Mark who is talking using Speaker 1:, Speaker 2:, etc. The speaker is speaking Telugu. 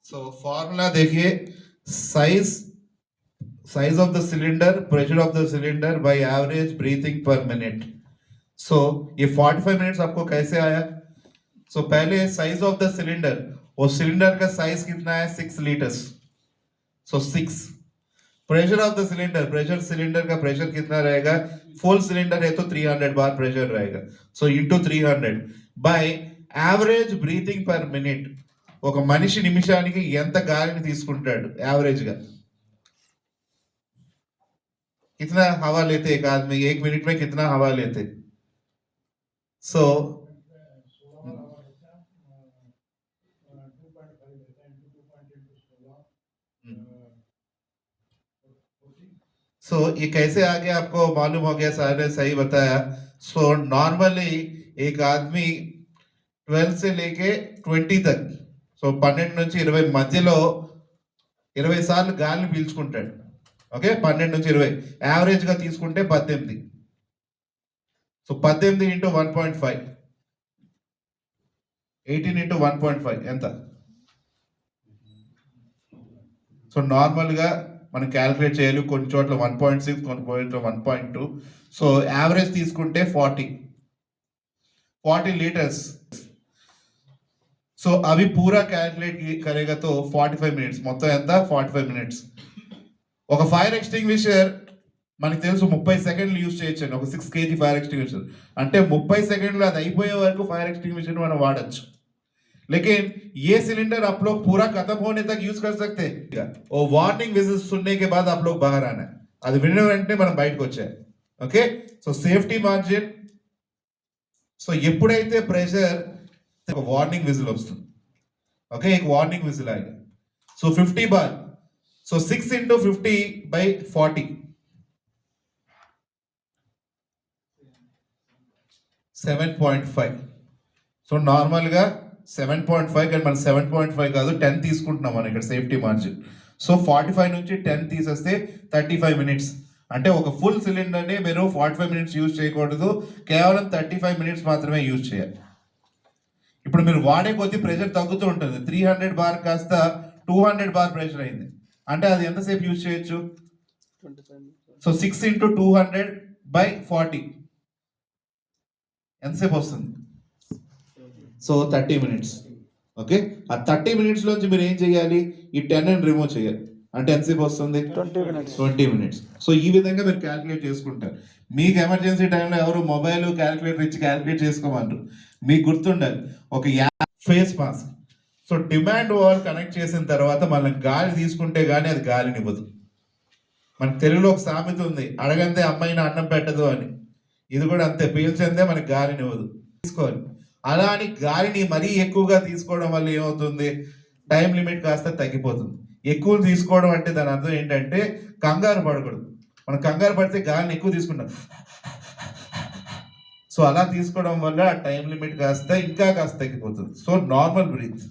Speaker 1: सो फॉर्मूला देखिए, size of the cylinder, pressure of the cylinder by average breathing per minute. So ये 45 मिनट्स आपको कैसे आया? सो पहले साइज ऑफ द सिलेंडर, वो सिलेंडर का साइज कितना है? 6 litres. So 6। Pressure of the cylinder, pressure cylinder का प्रेशर कितना रहेगा? फुल सिलेंडर है तो 300 बार प्रेशर रहेगा। So into 300 by average breathing per minute. ఒక మనిషి నిమిషానికి ఎంత గాలిని తీసుకుంటాడు యావరేజ్ గా? कितना हवा लेते एक आदमी 1 मिनट में? कितना हवा लेते? सो ये कैसे आ गया आपको मालूम हो गया? सर ने सही बताया। सो नॉर्मली एक आदमी 12 से लेके 20 तक, సో 12 నుంచి 20 మధ్యలో 20 సార్లు గాలిని పీల్చుకుంటాడు. ఓకే, 12 నుంచి 20 యావరేజ్ గా తీసుకుంటే 18. సో 18 ఇంటూ 1.5, 18 ఇంటూ 1.5 ఎంత? సో నార్మల్ గా మనం క్యాలిక్యులేట్ చేయాలి. కొన్ని చోట్ల 1.6, కొన్ని చోట్ల 1.2. సో యావరేజ్ తీసుకుంటే 40 లీటర్స్। సో అవి పూరా క్యాలిక్యులేట్ కరేగా తో 45 మినిట్స్। మొత్తం ఎంత? 45 మినిట్స్। ఒక ఫైర్ ఎక్స్టింగ్విషర్ మనకు తెలుసు 30 సెకండ్లు యూజ్ చేయొచ్చు। ఒక 6 kg ఫైర్ ఎక్స్టింగ్విషర్ అంటే 30 సెకండ్లు అది అయిపోయే వరకు ఫైర్ ఎక్స్टिंग्विशर మనం వాడచ్చు। लेकिन ये सिलेंडर आप लोग पूरा खत्म होने तक यूज कर सकते हैं। और वार्निंग विजिल सुनने के बाद आप लोग बाहर आना है। అది విన్న వెంటనే మనం బయటకు వచ్చేయాలి। Okay, so safety margin. So ఎప్పుడైతే ప్రెషర్ ఒక వార్నింగ్ విజిల్ వస్తుంది, ఓకే, एक वार्निंग विजिल आएगा। सो 50 बार, सो 6 into 50 by 40, 7.5। సో నార్మల్ గా 7.5 కానీ మనం 7.5 కాదు 10 తీసుకుంటున్నాం మనం ఇక్కడ సేఫ్టీ మార్జిన్। సో 45 నుంచి 10 తీసేస్తే 35 మినిట్స్। అంటే ఒక ఫుల్ సిలిండర్ ని మీరు 45 మినిట్స్ యూజ్ చేయకూడదు, కేవలం 35 మినిట్స్ మాత్రమే యూజ్ చేయాలి। ఇప్పుడు మీరు వాడే కొద్ది ప్రెషర్ తగ్గుతూ ఉంటుంది। 300 బార్ కాస్త 200 బార్ ప్రెషర్ అయింది అంటే అది ఎంతసేపు యూజ్ చేయొచ్చు? సో 6 into 200 by 40 ఎంతసేపు వస్తుంది? So 30 minutes. ఓకే, ఆ 30 మినిట్స్ లోంచి మీరు ఏం చేయాలి? ఈ 10 ని రిమూవ్ చేయాలి అంటే ఎంతసేపు వస్తుంది? 20 మినిట్స్। సో ఈ విధంగా మీరు క్యాలిక్యులేట్ చేసుకుంటారు। మీకు ఎమర్జెన్సీ టైంలో ఎవరు మొబైల్ క్యాలిక్యులేటర్ ఇచ్చి క్యాలిక్యులేట్ చేసుకోమంటారు। మీకు గుర్తుండాలి ఒక face mask. So demand wall connect చేసిన తర్వాత మనం గాలి తీసుకుంటే గానీ అది గాలినివ్వదు। మనకు తెలుగులో ఒక సామెత ఉంది, అడగందే అమ్మాయిని అన్నం పెట్టదు అని। ఇది కూడా అంతే, పీల్చందే మనకి గాలినివ్వదు। తీసుకోవాలి అలా అని గాలిని మరీ ఎక్కువగా తీసుకోవడం వల్ల ఏమవుతుంది? టైం లిమిట్ కాస్త తగ్గిపోతుంది। ఎక్కువ తీసుకోవడం అంటే దాని అర్థం ఏంటంటే కంగారు పడకూడదు। మనం కంగారు పడితే గాలిని ఎక్కువ తీసుకుంటాం। సో అలా తీసుకోవడం వల్ల టైం లిమిట్ కాస్త ఇంకా కాస్త తగ్గిపోతుంది। So normal breath.